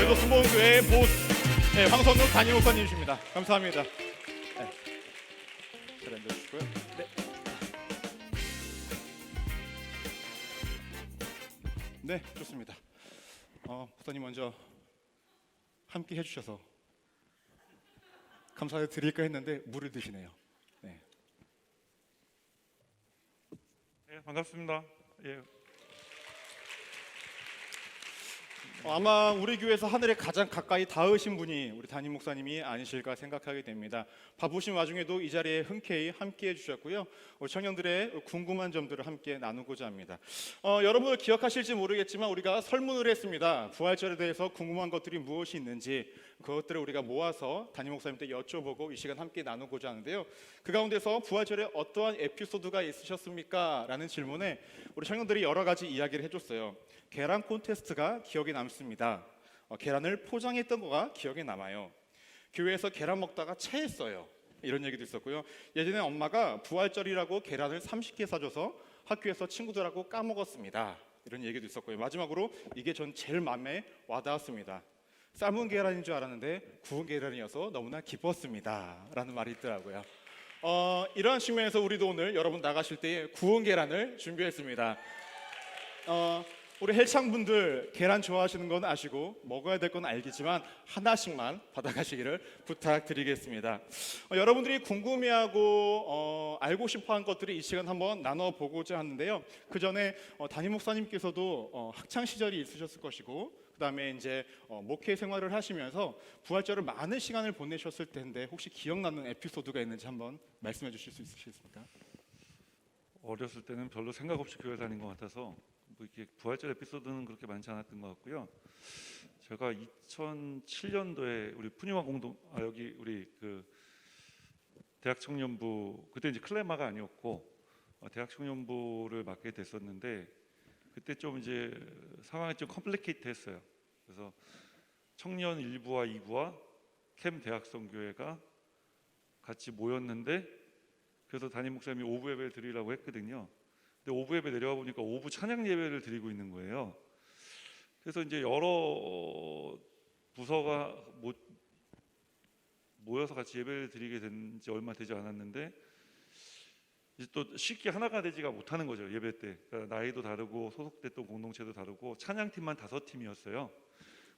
오늘도 순복음교회의 보스 황선욱 담임 목사님이십니다. 감사합니다. 잘 앉아주시고요. 네, 좋습니다. 목사님 먼저 함께 해주셔서 감사드릴까 했는데 물을 드시네요. 네. 예, 반갑습니다. 예. 아마 우리 교회에서 하늘에 가장 가까이 닿으신 분이 우리 담임 목사님이 아니실까 생각하게 됩니다. 바쁘신 와중에도 이 자리에 흔쾌히 함께 해주셨고요. 우리 청년들의 궁금한 점들을 함께 나누고자 합니다. 여러분 기억하실지 모르겠지만 우리가 설문을 했습니다. 부활절에 대해서 궁금한 것들이 무엇이 있는지 그것들을 우리가 모아서 담임 목사님께 여쭤보고 이 시간 함께 나누고자 하는데요. 그 가운데서 부활절에 어떠한 에피소드가 있으셨습니까? 라는 질문에 우리 청년들이 여러 가지 이야기를 해줬어요. 계란 콘테스트가 기억에 남습니다. 계란을 포장했던 거가 기억에 남아요. 교회에서 계란 먹다가 체했어요. 이런 얘기도 있었고요. 예전에 엄마가 부활절이라고 계란을 30개 사줘서 학교에서 친구들하고 까먹었습니다. 이런 얘기도 있었고요. 마지막으로 이게 전 제일 마음에 와닿았습니다. 삶은 계란인 줄 알았는데 구운 계란이어서 너무나 기뻤습니다. 라는 말이 있더라고요. 이러한 측면에서 우리도 오늘 여러분 나가실 때에 구운 계란을 준비했습니다. 우리 헬창분들 계란 좋아하시는 건 아시고 먹어야 될 건 알겠지만 하나씩만 받아가시기를 부탁드리겠습니다. 여러분들이 궁금해하고 알고 싶어한 것들이 이 시간 한번 나눠보고자 하는데요. 그 전에 담임 목사님께서도 학창 시절이 있으셨을 것이고 그 다음에 이제 목회 생활을 하시면서 부활절을 많은 시간을 보내셨을 텐데 혹시 기억나는 에피소드가 있는지 한번 말씀해 주실 수 있으시겠습니까? 어렸을 때는 별로 생각 없이 교회 다닌 것 같아서 뭐 이렇게 부활절 에피소드는 그렇게 많지 않았던 것 같고요. 제가 2007년도에 우리 푸니마 여기 우리 그 대학 청년부 그때 이제 클레마가 아니었고 대학 청년부를 맡게 됐었는데 그때 좀 이제 상황이 좀 컴플리케이트했어요. 그래서 청년 1부와 2부와 캠 대학성교회가 같이 모였는데 그래서 담임 목사님이 오부 예배를 드리라고 했거든요. 근데 오부 예배 내려와 보니까 오부 찬양 예배를 드리고 있는 거예요. 그래서 이제 여러 부서가 모여서 같이 예배를 드리게 된 지 얼마 되지 않았는데 이제 또 쉽게 하나가 되지가 못하는 거죠. 예배 때 그러니까 나이도 다르고 소속됐던 공동체도 다르고 찬양팀만 5팀이었어요.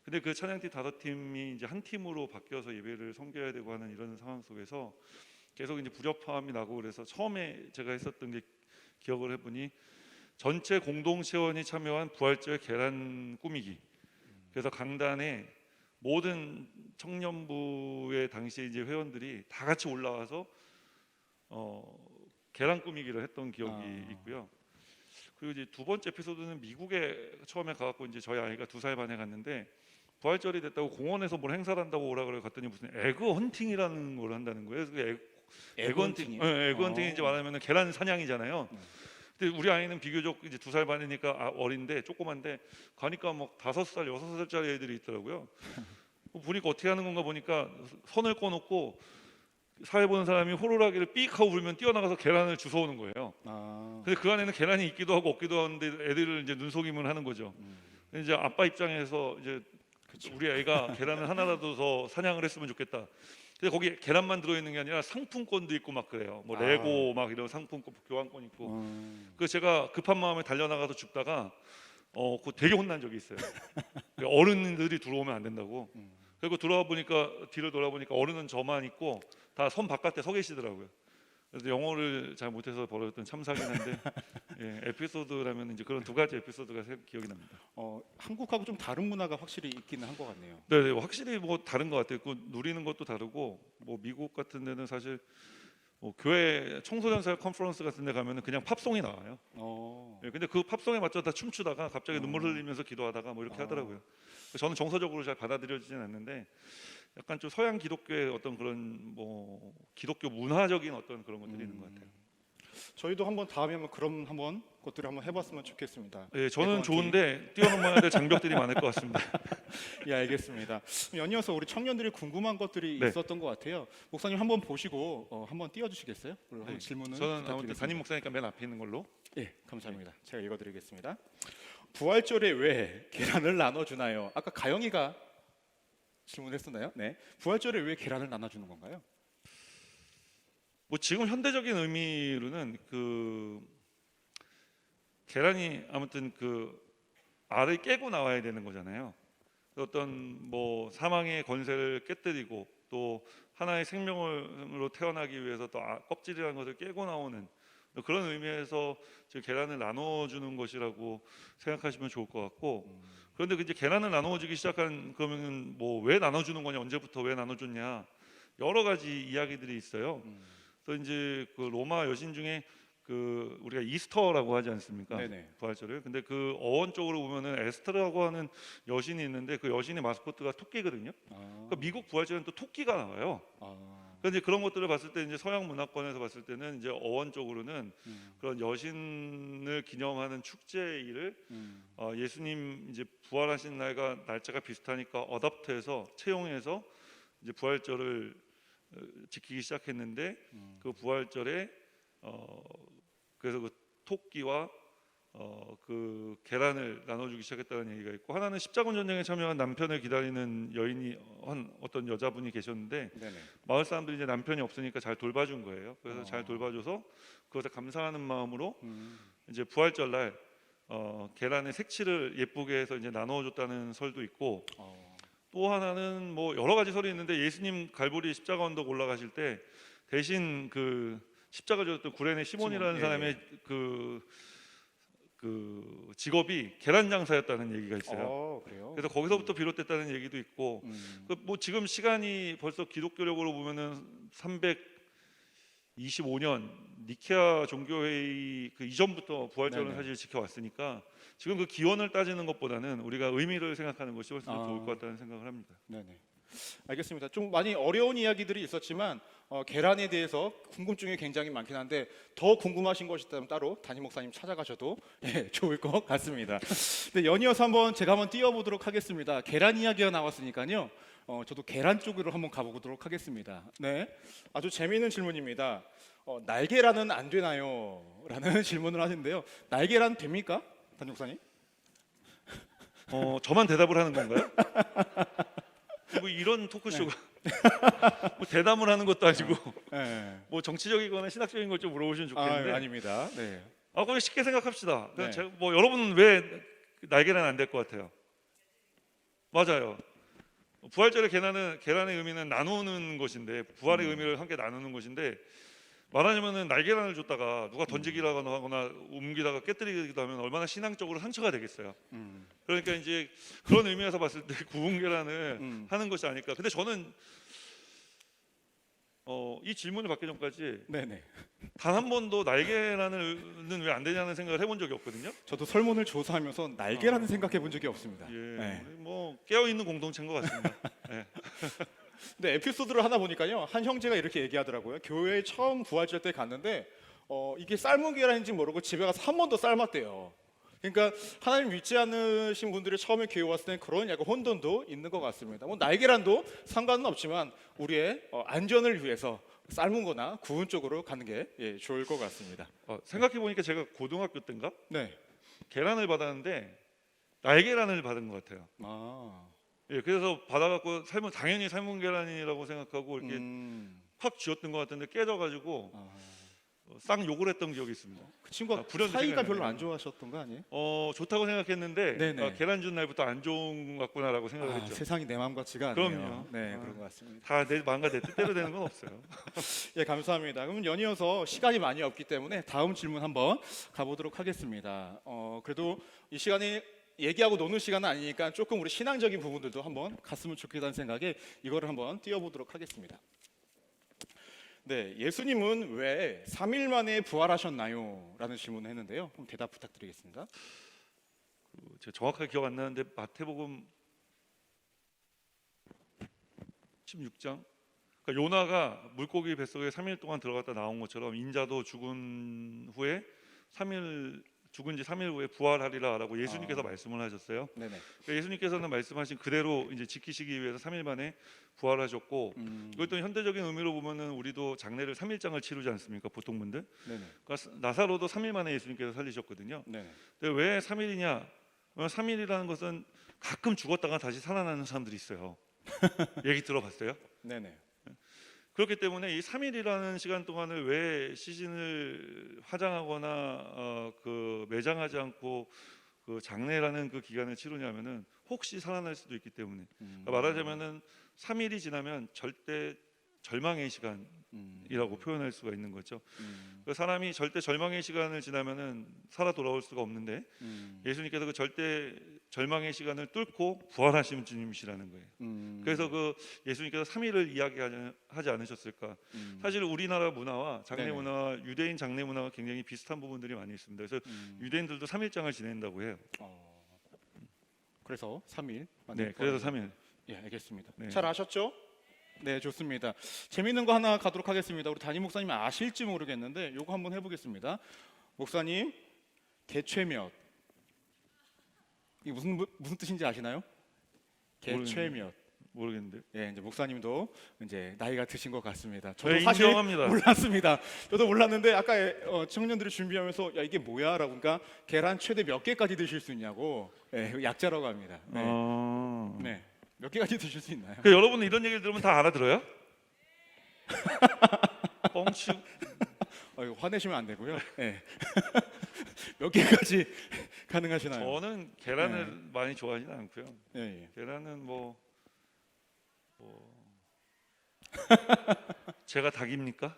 근데 그 찬양팀 5팀이 이제 한 팀으로 바뀌어서 예배를 섬겨야 되고 하는 이런 상황 속에서 계속 이제 불협화음이 나고 그래서 처음에 제가 했었던 게 기억을 해보니 전체 공동체원이 참여한 부활절 계란 꾸미기. 그래서 강단에 모든 청년부의 당시 이제 회원들이 다 같이 올라와서 계란 꾸미기를 했던 기억이 있고요. 그리고 이제 두 번째 에피소드는 미국에 처음에 가갖고 이제 저희 아이가 2살 반에 갔는데 부활절이 됐다고 공원에서 뭘 행사를 한다고 오라 그래 갔더니 무슨 에그 헌팅이라는 걸 한다는 거예요. 그래서 에그 헌팅, 에그 헌팅이 이제 말하면 계란 사냥이잖아요. 근데 우리 아이는 비교적 이제 2살 반이니까 어린데 조그만데 가니까 막 5살, 6살짜리 애들이 있더라고요. 보니까 어떻게 하는 건가 보니까 선을 꺼놓고 사회 보는 사람이 호루라기를 삑 하고 불면 뛰어나가서 계란을 주워오는 거예요. 근데 그 안에는 계란이 있기도 하고 없기도 하는데 애들을 이제 눈속임을 하는 거죠. 이제 아빠 입장에서 이제 그쵸. 우리 애가 계란을 하나라도 더 사냥을 했으면 좋겠다. 근데 거기 계란만 들어있는 게 아니라 상품권도 있고 막 그래요. 뭐 레고 막 이런 상품권, 교환권 있고. 그래서 제가 급한 마음에 달려나가서 줍다가 그거 되게 혼난 적이 있어요. 어른들이 들어오면 안 된다고. 그리고 들어와 보니까 뒤를 돌아보니까 어른은 저만 있고 다 선 바깥에 서 계시더라고요. 그래서 영어를 잘 못해서 벌어졌던 참사긴 한데 예, 에피소드라면 이제 그런 두 가지 에피소드가 기억이 납니다. 한국하고 좀 다른 문화가 확실히 있기는 한 것 같네요. 네, 확실히 뭐 다른 것 같아요. 그 누리는 것도 다르고 뭐 미국 같은 데는 사실 뭐 교회 청소년 사회 컨퍼런스 같은 데 가면은 그냥 팝송이 나와요. 예, 근데 그 팝송에 맞춰 다 춤추다가 갑자기 눈물 흘리면서 기도하다가 뭐 이렇게 하더라고요. 저는 정서적으로 잘 받아들여지진 않는데 약간 좀 서양 기독교의 어떤 그런 뭐 기독교 문화적인 어떤 그런 것들이 있는 것 같아요. 저희도 한번 다음에 그런 한번 것들을 한번 해봤으면 좋겠습니다. 예, 저는 좋은데 뛰어넘어야 될 장벽들이 많을 것 같습니다. 예, 알겠습니다. 연이어서 우리 청년들이 궁금한 것들이 네. 있었던 것 같아요. 목사님 한번 보시고 한번 띄워주시겠어요? 네. 질문은 저는 아무튼 담임 목사니까 맨 앞에 있는 걸로. 예, 감사합니다. 제가 읽어드리겠습니다. 부활절에 왜 계란을 나눠주나요? 아까 가영이가 질문했었나요? 네. 부활절에 왜 계란을 나눠주는 건가요? 뭐 지금 현대적인 의미로는 그 계란이 아무튼 그 알을 깨고 나와야 되는 거잖아요. 어떤 뭐 사망의 권세를 깨뜨리고 또 하나의 생명으로 태어나기 위해서 또 껍질이라는 것을 깨고 나오는 그런 의미에서 지금 계란을 나눠주는 것이라고 생각하시면 좋을 것 같고, 그런데 이제 계란을 나눠주기 시작한 그러면 뭐 왜 나눠주는 거냐, 언제부터 왜 나눠줬냐, 여러 가지 이야기들이 있어요. 또 이제 그 로마 여신 중에 그 우리가 이스터라고 하지 않습니까? 네네. 부활절을. 근데 그 어원 쪽으로 보면은 에스터라고 하는 여신이 있는데 그 여신의 마스코트가 토끼거든요. 그러니까 미국 부활절은 또 토끼가 나와요. 그런데 그런 것들을 봤을 때 이제 서양 문화권에서 봤을 때는 이제 어원 쪽으로는 그런 여신을 기념하는 축제일을 예수님 이제 부활하신 날과 날짜가 비슷하니까 어답트해서 채용해서 이제 부활절을 지키기 시작했는데 그 부활절에 그래서 그 토끼와 그 계란을 나눠주기 시작했다는 얘기가 있고, 하나는 십자군 전쟁에 참여한 남편을 기다리는 여인이 한 어떤 여자분이 계셨는데 네네. 마을 사람들이 이제 남편이 없으니까 잘 돌봐준 거예요. 그래서 잘 돌봐줘서 그것에 감사하는 마음으로 이제 부활절 날 계란의 색칠을 예쁘게 해서 이제 나눠줬다는 설도 있고, 또 하나는 뭐 여러 가지 설이 있는데 예수님 갈보리 십자가 언덕 올라가실 때 대신 그 십자가 졌던 구레네 시몬이라는 시몬, 예, 사람의 그 직업이 계란 장사였다는 얘기가 있어요. 그래요? 그래서 거기서부터 비롯됐다는 얘기도 있고, 그 뭐 지금 시간이 벌써 기독교력으로 보면은 325년 니케아 종교회의 그 이전부터 부활절은 네네. 사실 지켜왔으니까 지금 그 기원을 따지는 것보다는 우리가 의미를 생각하는 것이 훨씬 더 좋을 것 같다는 생각을 합니다. 네네. 알겠습니다. 좀 많이 어려운 이야기들이 있었지만 계란에 대해서 궁금증이 굉장히 많긴 한데 더 궁금하신 것이 있다면 따로 담임 목사님 찾아가셔도 좋을 것 같습니다. 네, 연이어서 제가 한번 띄워보도록 하겠습니다. 계란 이야기가 나왔으니까요. 저도 계란 쪽으로 한번 가보도록 하겠습니다. 네, 아주 재미있는 질문입니다. 날계란은 안 되나요? 라는 질문을 하는데요. 날계란 됩니까, 담임 목사님? 저만 대답을 하는 건가요? 뭐 이런 토크쇼가 뭐 대담을 하는 것도 아니고 네. 뭐 정치적이거나 신학적인 걸 좀 물어보시면 좋겠는데, 아닙니다. 네. 그냥 쉽게 생각합시다. 그냥 네. 제가 뭐 여러분은 왜 날계란 안 될 것 같아요? 맞아요. 부활절의 계란의 의미는 나누는 것인데, 부활의 의미를 함께 나누는 것인데, 말하자면은 날계란을 줬다가 누가 던지기라고 하거나 옮기다가 깨뜨리기도 하면 얼마나 신앙적으로 상처가 되겠어요. 그러니까 이제 그런 의미에서 봤을 때 구운 계란을 하는 것이 아닐까. 근데 저는 이 질문을 받기 전까지 네네. 단 한 번도 날계란은 왜 안 되냐는 생각을 해본 적이 없거든요. 저도 설문을 조사하면서 날개라는 생각해 본 적이 없습니다. 예, 네. 뭐 깨어 있는 공동체인 것 같습니다. 예. 근데 에피소드를 하나 보니까요, 한 형제가 이렇게 얘기하더라고요. 교회에 처음 부활절 때 갔는데 이게 삶은 계란인지 모르고 집에 가서 한 번 더 삶았대요. 그러니까 하나님 믿지 않으신 분들이 처음에 교회 왔을 때 그런 약간 혼돈도 있는 것 같습니다. 뭐 날계란도 상관은 없지만 우리의 안전을 위해서 삶은 거나 구운 쪽으로 가는 게 좋을 것 같습니다. 생각해 보니까 제가 고등학교 때인가 네. 계란을 받았는데 날계란을 받은 것 같아요. 예, 그래서 받아갖고 당연히 삶은 계란이라고 생각하고 이렇게 확 쥐었던 것 같은데 깨져가지고 싹 욕을 했던 기억이 있습니다. 그 친구가 불현듯 사이가 생각이 별로 나네요. 안 좋아하셨던 거 아니에요? 좋다고 생각했는데 네네. 계란 준 날부터 안 좋은 것 같구나라고 생각을 했죠. 세상이 내 마음 같지가 않네요. 그럼요. 네, 그런 것 같습니다. 다 내 마음과 내 뜻대로 되는 건 없어요. 예, 감사합니다. 그럼 연이어서 시간이 많이 없기 때문에 다음 질문 한번 가보도록 하겠습니다. 그래도 이 시간이 얘기하고 노는 시간은 아니니까 조금 우리 신앙적인 부분들도 한번 갔으면 좋겠다는 생각에 이거를 한번 띄워보도록 하겠습니다. 네, 예수님은 왜 3일 만에 부활하셨나요? 라는 질문을 했는데요. 그럼 대답 부탁드리겠습니다. 제가 정확하게 기억 안 나는데 마태복음 16장, 그러니까 요나가 물고기 뱃속에 3일 동안 들어갔다 나온 것처럼 인자도 죽은 후에 3일 죽은 지 3일 후에 부활하리라라고 예수님께서 말씀을 하셨어요. 네네. 그러니까 예수님께서는 말씀하신 그대로 이제 지키시기 위해서 3일 만에 부활하셨고, 이것도 현대적인 의미로 보면은 우리도 장례를 3일장을 치르지 않습니까, 보통 분들? 네네. 그러니까 나사로도 3일 만에 예수님께서 살리셨거든요. 네네. 근데 왜 3일이냐? 3일이라는 것은 가끔 죽었다가 다시 살아나는 사람들이 있어요. 얘기 들어봤어요? 네네. 그렇기 때문에 이 3일이라는 시간 동안을 왜 시신을 화장하거나 그 매장하지 않고 그 장례라는 그 기간을 치르냐면은 혹시 살아날 수도 있기 때문에. 그러니까 말하자면은 3일이 지나면 절대 절망의 시간이라고 표현할 수가 있는 거죠. 그 사람이 절대 절망의 시간을 지나면은 살아 돌아올 수가 없는데 예수님께서 그 절대 절망의 시간을 뚫고 부활하신 주님이시라는 거예요. 그래서 그 예수님께서 3일을 이야기하지 않으셨을까? 사실 우리나라 문화와 장례 네네. 문화와 유대인 장례 문화가 굉장히 비슷한 부분들이 많이 있습니다. 그래서 유대인들도 3일장을 지낸다고 해요. 그래서 3일. 네, 그래서 3일. 예, 알겠습니다. 네. 잘 아셨죠? 네, 좋습니다. 재밌는 거 하나 가도록 하겠습니다. 우리 담임 목사님 아실지 모르겠는데 요거 한번 해보겠습니다. 목사님, 개최몇. 이게 무슨 뜻인지 아시나요? 개최몇. 모르겠는데. 예, 이제 목사님도 이제 나이가 드신 것 같습니다. 저도 네, 사실 인정합니다. 몰랐습니다. 저도 몰랐는데 아까 청년들이 준비하면서 야 이게 뭐야라고 그러니까 계란 최대 몇 개까지 드실 수 있냐고 예, 약자라고 합니다. 네. 네. 몇 개까지 드실 수 있나요? 그 여러분 이런 얘기를 들으면 다 알아들어요? 뻥치고. 이거 화내시면 안 되고요. 예. 몇 개까지 가능하시나요? 저는 계란을 많이 좋아하지는 않고요. 예, 예. 계란은 뭐 제가 닭입니까?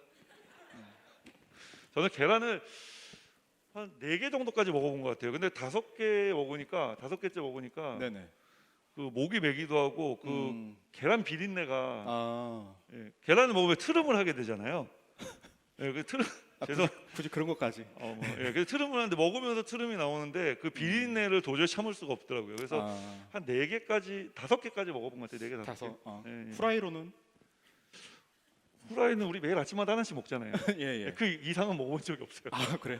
저는 계란을 한 4개 정도까지 먹어본 것 같아요. 근데 5개째 먹으니까 네네. 그 목이 메기도 하고 그 계란 비린내가 아, 예, 계란을 먹으면 트름을 하게 되잖아요. 예, 그 트름 굳이 그런 것까지. 예, 그 트름을 하는데 먹으면서 트름이 나오는데 그 비린내를 도저히 참을 수가 없더라고요. 그래서 한 4개까지 5개까지 먹어본 것 같아요. 4개, 5개. 다섯. 예, 예. 후라이로는 후라이는 우리 매일 아침마다 하나씩 먹잖아요. 예, 예. 그 이상은 먹어본 적이 없어요. 아, 그래요?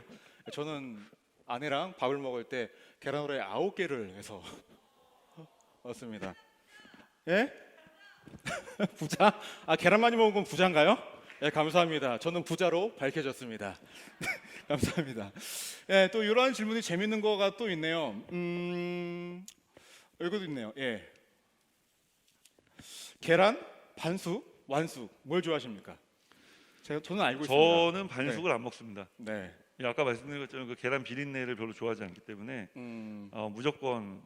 저는 아내랑 밥을 먹을 때 계란 후라이 9개를 해서 먹습니다. 예? 부자? 계란 많이 먹은 건 부자인가요? 예, 감사합니다. 저는 부자로 밝혀졌습니다. 감사합니다. 예, 또 이러한 질문이 재밌는 거가 또 있네요. 여기도 있네요. 예. 계란, 반숙, 완숙, 뭘 좋아하십니까? 저는 알고 있습니다. 저는 반숙을 안 먹습니다. 네. 예, 아까 말씀드린 것처럼 그 계란 비린내를 별로 좋아하지 않기 때문에 무조건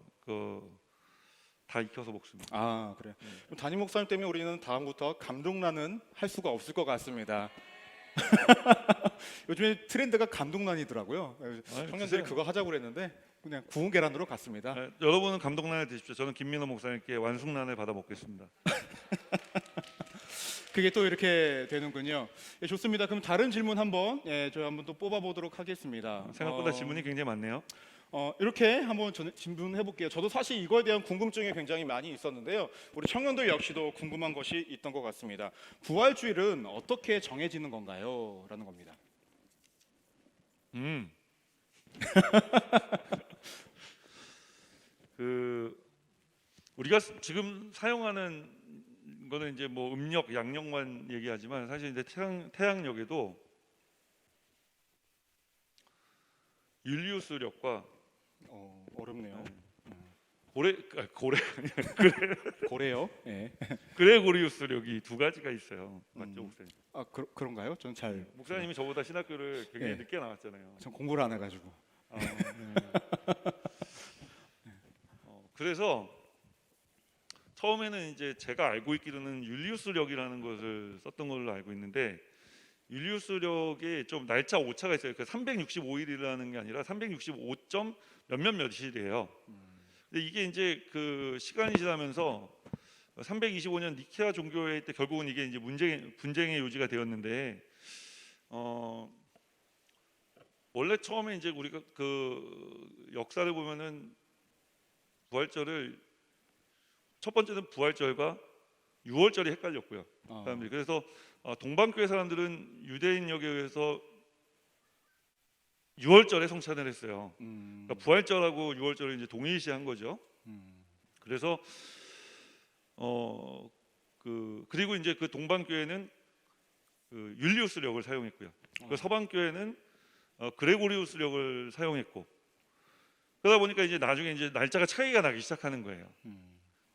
다 익혀서 먹습니다. 아, 그래요. 그럼 담임 목사님 때문에 우리는 다음부터 감동란은 할 수가 없을 것 같습니다. 요즘에 트렌드가 감동란이더라고요. 청년들이 드세요. 그거 하자고 그랬는데 그냥 구운 계란으로 갔습니다. 예, 여러분은 감동란을 드십시오. 저는 김민호 목사님께 완숙란을 받아 먹겠습니다. 그게 또 이렇게 되는군요. 예, 좋습니다. 그럼 다른 질문 한번 저희 한번 또 뽑아보도록 하겠습니다. 생각보다 질문이 굉장히 많네요. 이렇게 한번 질문해 볼게요. 저도 사실 이거에 대한 궁금증이 굉장히 많이 있었는데요. 우리 청년들 역시도 궁금한 것이 있던 것 같습니다. 부활주일은 어떻게 정해지는 건가요? 라는 겁니다. 우리가 지금 사용하는 거는 이제 뭐 음력, 양력만 얘기하지만 사실 이제 태양력에도 율리우스력과 어렵네요. 고래요? 예. 그레고리우스력이 두 가지가 있어요. 맞죠, 목사님? 그런가요? 저는 잘 목사님이 저보다 신학교를 굉장히 예. 늦게 나왔잖아요. 전 공부를 안 해가지고. 그래서 처음에는 이제 제가 알고 있기로는 율리우스력이라는 것을 썼던 걸로 알고 있는데 율리우스력에 좀 날짜 오차가 있어요. 그 365일이라는 게 아니라 365. 몇일이에요. 근데 이게 이제 그 시간이 지나면서 325년 니케아 종교회의 때 결국은 이게 이제 분쟁의 요지가 되었는데 원래 처음에 이제 우리가 그 역사를 보면은 부활절을 첫 번째는 부활절과 유월절이 헷갈렸고요. 사람들이 그래서 동방교회 사람들은 유대인역에 의해서 유월절에 성찬을 했어요. 그러니까 부활절하고 유월절을 이제 동일시한 거죠. 그래서 그리고 이제 그 동방교회는 그 율리우스력을 사용했고요. 그 서방교회는 그레고리우스력을 사용했고 그러다 보니까 이제 나중에 이제 날짜가 차이가 나기 시작하는 거예요.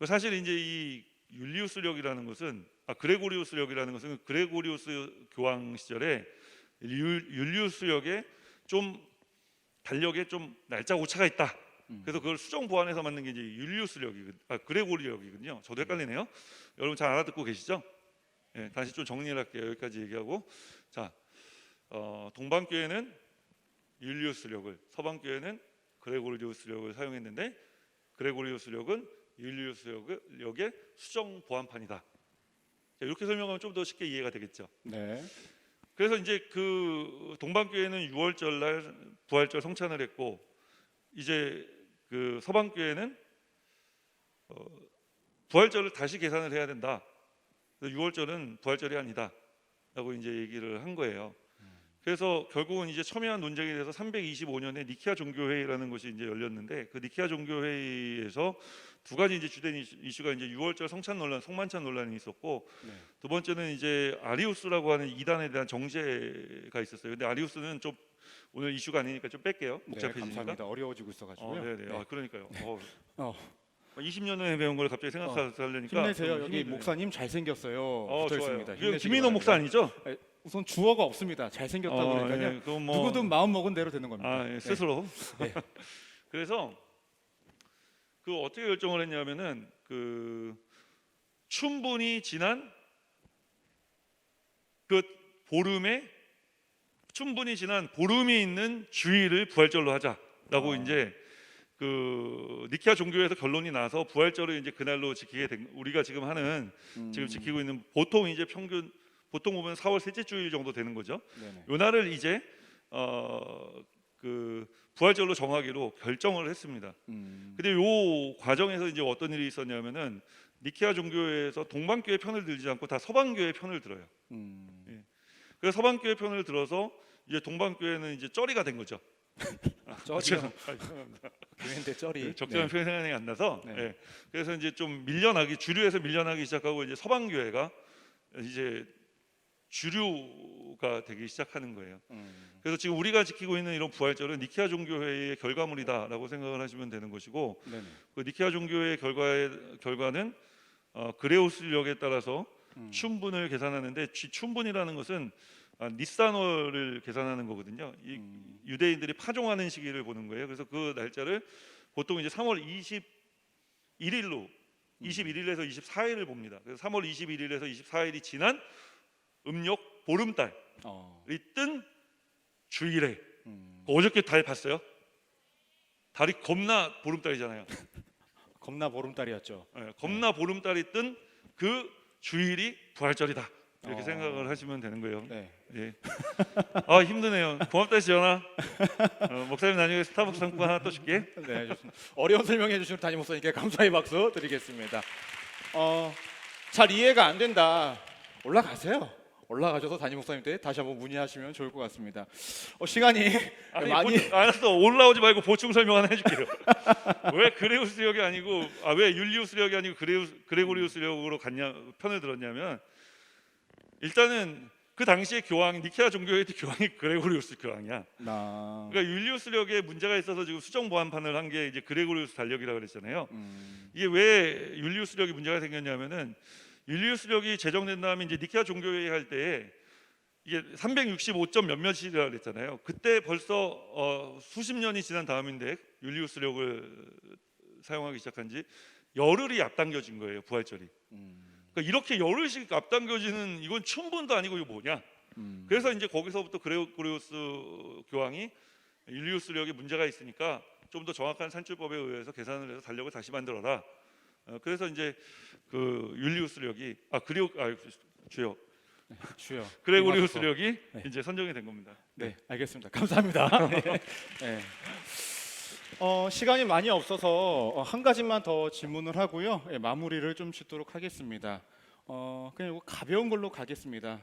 사실 이제 이 율리우스력이라는 것은 그레고리우스력이라는 것은 그레고리우스 교황 시절에 율리우스력에 좀 달력에 좀 날짜 오차가 있다. 그래서 그걸 수정 보완해서 만든 게 이제 그레고리력이거든요. 저도 헷갈리네요. 여러분 잘 알아듣고 계시죠? 예, 다시 좀 정리를 할게요. 여기까지 얘기하고 자, 동방교회는 율리우스력을, 서방교회는 그레고리우스력을 사용했는데 그레고리우스력은 율리우스력의 수정 보완판이다. 자, 이렇게 설명하면 좀 더 쉽게 이해가 되겠죠. 네. 그래서 이제 그 동방교회는 6월절 날 부활절 성찬을 했고 이제 그 서방교회는 부활절을 다시 계산을 해야 된다. 6월절은 부활절이 아니다라고 이제 얘기를 한 거예요. 그래서 결국은 이제 첨예한 논쟁이 돼서 325년에 니케아 종교회의라는 것이 이제 열렸는데 그 니케아 종교회의에서 두 가지 이제 주된 이슈가 이제 6월절 성찬 논란, 성만찬 논란이 있었고 네. 두 번째는 이제 아리우스라고 하는 이단에 대한 정죄가 있었어요. 근데 아리우스는 좀 오늘 이슈가 아니니까 좀 뺄게요. 네, 복잡해지니까. 감사합니다. 어려워지고 있어가지고요. 네네. 네. 그러니까요. 어, 20년 전에 배운 걸 갑자기 생각하려니까 힘내세요. 좀 여기 힘이 드네요. 목사님 잘생겼어요. 붙어 좋아요. 있습니다. 이거 힘내시기 김인호 목사 바랍니다. 아니죠? 우선 주어가 없습니다. 잘생겼다고 그러니까요. 예, 그건 뭐 누구든 마음 먹은 대로 되는 겁니다. 예, 스스로. 네. 그래서 그 어떻게 결정을 했냐면은 그 충분히 지난 그 충분히 지난 보름이 있는 주일을 부활절로 하자라고 이제 그 니케아 종교에서 결론이 나서 부활절을 이제 그날로 지키게 된, 우리가 지금 하는 지금 지키고 있는 보통 이제 보통 보면 4월 셋째 주일 정도 되는 거죠. 네네. 요 날을 이제 그 부활절로 정하기로 결정을 했습니다. 근데 요 과정에서 이제 어떤 일이 있었냐면은 니케아 종교에서 동방교회 편을 들지 않고 다 서방교회 편을 들어요. 예. 그래서 서방교회 편을 들어서 이제 동방교회는 이제 쩌리가 된 거죠. 쩌리요. 교회인데 쩌리. 적절한 표현 생각이 안 나서 네. 예. 그래서 이제 좀 주류에서 밀려나기 시작하고 이제 서방교회가 이제 주류가 되기 시작하는 거예요. 그래서 지금 우리가 지키고 있는 이런 부활절은 니케아 종교회의 결과물이다라고 생각을 하시면 되는 것이고 네네. 그 니케아 종교회의 결과는 그레우스력에 따라서 춘분을 계산하는데 춘분이라는 것은 니산월을 계산하는 거거든요. 이 유대인들이 파종하는 시기를 보는 거예요. 그래서 그 날짜를 보통 이제 3월 21일로 21일에서 24일을 봅니다. 그래서 3월 21일에서 24일이 지난 음력 보름달이 뜬 주일에 어저께 달 봤어요? 달이 겁나 보름달이잖아요. 겁나 보름달이었죠. 겁나 보름달이 뜬 그 주일이 부활절이다. 이렇게 생각을 하시면 되는 거예요. 네. 예. 힘드네요. 고맙다 지연아. 목사님 나중에 스타벅스 상품 하나 또 줄게. 네, 좋습니다. 어려운 설명해 주신 담임 목사님께 감사의 박수 드리겠습니다. 잘 이해가 안 된다. 올라가셔서 담임 목사님한테 다시 한번 문의하시면 좋을 것 같습니다. 시간이 많이 알았어. 올라오지 말고 보충 설명 하나 해줄게요. 왜 그레우스력이 아니고 왜 율리우스력이 아니고 그레고리우스력으로 편을 들었냐면 일단은 그 당시에 교황 니케아 종교의 교황이 그레고리우스 교황이야. 그러니까 율리우스력에 문제가 있어서 지금 수정 보완판을 한 게 이제 그레고리우스 달력이라고 그랬잖아요. 이게 왜 율리우스력이 문제가 생겼냐면은 율리우스력이 제정된 다음에 이제 니케아 종교회의 할 때에 이게 365점 몇몇이라고 그랬잖아요. 그때 벌써 수십 년이 지난 다음인데 율리우스력을 사용하기 시작한 지 열흘이 앞당겨진 거예요. 부활절이. 그러니까 이렇게 열흘씩 앞당겨지는 이건 춘분도 아니고 이거 뭐냐? 그래서 이제 거기서부터 그레고리우스 교황이 율리우스력에 문제가 있으니까 좀 더 정확한 산출법에 의해서 계산을 해서 달력을 다시 만들어라. 그래서 이제 그 율리우스력이 주요 그레고리우스력이 네. 이제 선정이 된 겁니다. 네, 알겠습니다. 감사합니다. 네. 시간이 많이 없어서 한 가지만 더 질문을 하고요. 마무리를 좀 짓도록 하겠습니다. 그냥 이거 가벼운 걸로 가겠습니다.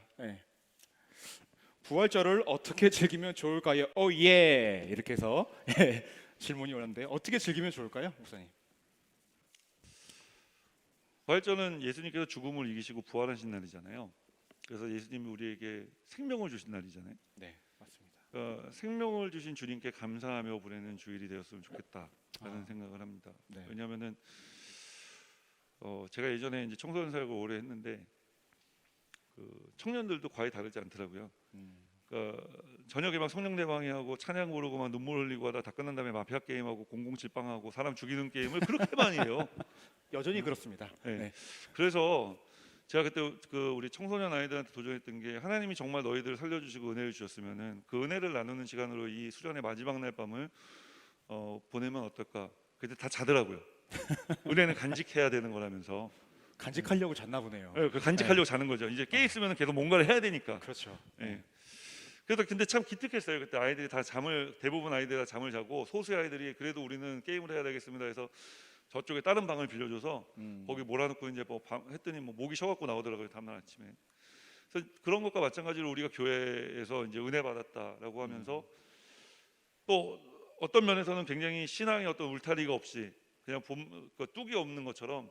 부활절을 어떻게 즐기면 좋을까요? 예 이렇게 해서 질문이 오는데 어떻게 즐기면 좋을까요, 목사님? 부활절은 예수님께서 죽음을 이기시고 부활하신 날이잖아요. 그래서 예수님이 우리에게 생명을 주신 날이잖아요. 네, 맞습니다. 생명을 주신 주님께 감사하며 보내는 주일이 되었으면 좋겠다라는 생각을 합니다. 네. 왜냐하면은 제가 예전에 이제 청소년 사역을 오래 했는데 그 청년들도 과히 다르지 않더라고요. 그러니까 저녁에 막 성령 대방해하고 찬양 부르고 막 눈물 흘리고 하다 다 끝난 다음에 마피아 게임하고 007빵하고 사람 죽이는 게임을 그렇게 많이 해요. 여전히 그렇습니다. 네. 네. 그래서 제가 그때 그 우리 청소년 아이들한테 도전했던 게 하나님이 정말 너희들을 살려주시고 은혜를 주셨으면은 그 은혜를 나누는 시간으로 이 수련의 마지막 날 밤을 보내면 어떨까? 근데 다 자더라고요. 은혜는 간직해야 되는 거라면서. 간직하려고 잤나 보네요. 네, 그 간직하려고 자는 거죠. 이제 깨 있으면 계속 뭔가를 해야 되니까. 그렇죠. 예. 그래서 근데 참 기특했어요. 그때 아이들이 다 대부분 아이들이 다 잠을 자고 소수의 아이들이 그래도 우리는 게임을 해야 되겠습니다 해서 저쪽에 다른 방을 빌려줘서 거기 몰아놓고 이제 뭐 했더니 뭐 목이 쉬어갖고 나오더라고요, 다음날 아침에. 그래서 그런 것과 마찬가지로 우리가 교회에서 이제 은혜 받았다라고 하면서 또 어떤 면에서는 굉장히 신앙의 어떤 울타리가 없이 그냥 뚝이 없는 것처럼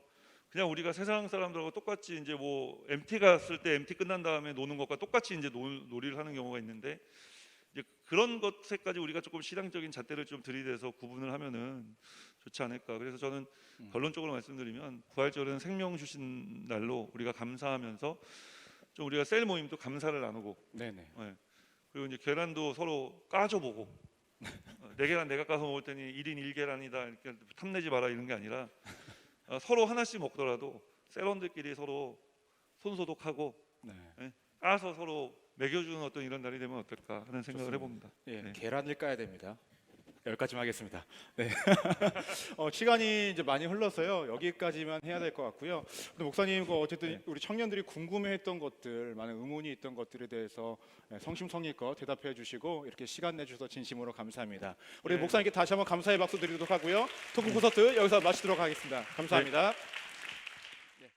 그냥 우리가 세상 사람들하고 똑같이 이제 뭐 MT가 쓸 때 MT 끝난 다음에 노는 것과 똑같이 이제 놀이를 하는 경우가 있는데 이제 그런 것에까지 우리가 조금 신앙적인 잣대를 좀 들이대서 구분을 하면은 좋지 않을까. 그래서 저는 결론적으로 말씀드리면 부활절은 생명 주신 날로 우리가 감사하면서 좀 우리가 셀 모임도 감사를 나누고, 네네. 예. 그리고 이제 계란도 서로 까줘보고, 내 계란 내가 까서 먹을 테니 1인 1계란이다 이렇게 탐내지 마라 이런 게 아니라 서로 하나씩 먹더라도 셀원들끼리 서로 손 소독하고 네. 예, 까서 서로 먹여주는 어떤 이런 날이 되면 어떨까 하는 생각을 해봅니다. 예, 네. 계란을 까야 됩니다. 여기까지만 하겠습니다. 네. 시간이 이제 많이 흘러서요. 여기까지만 해야 될 것 같고요. 근데 목사님, 어쨌든 네. 우리 청년들이 궁금해했던 것들, 많은 의문이 있던 것들에 대해서 성심성의껏 대답해 주시고 이렇게 시간 내주셔서 진심으로 감사합니다. 우리 네. 목사님께 다시 한번 감사의 박수 드리도록 하고요. 토크 콘서트 여기서 마치도록 하겠습니다. 감사합니다.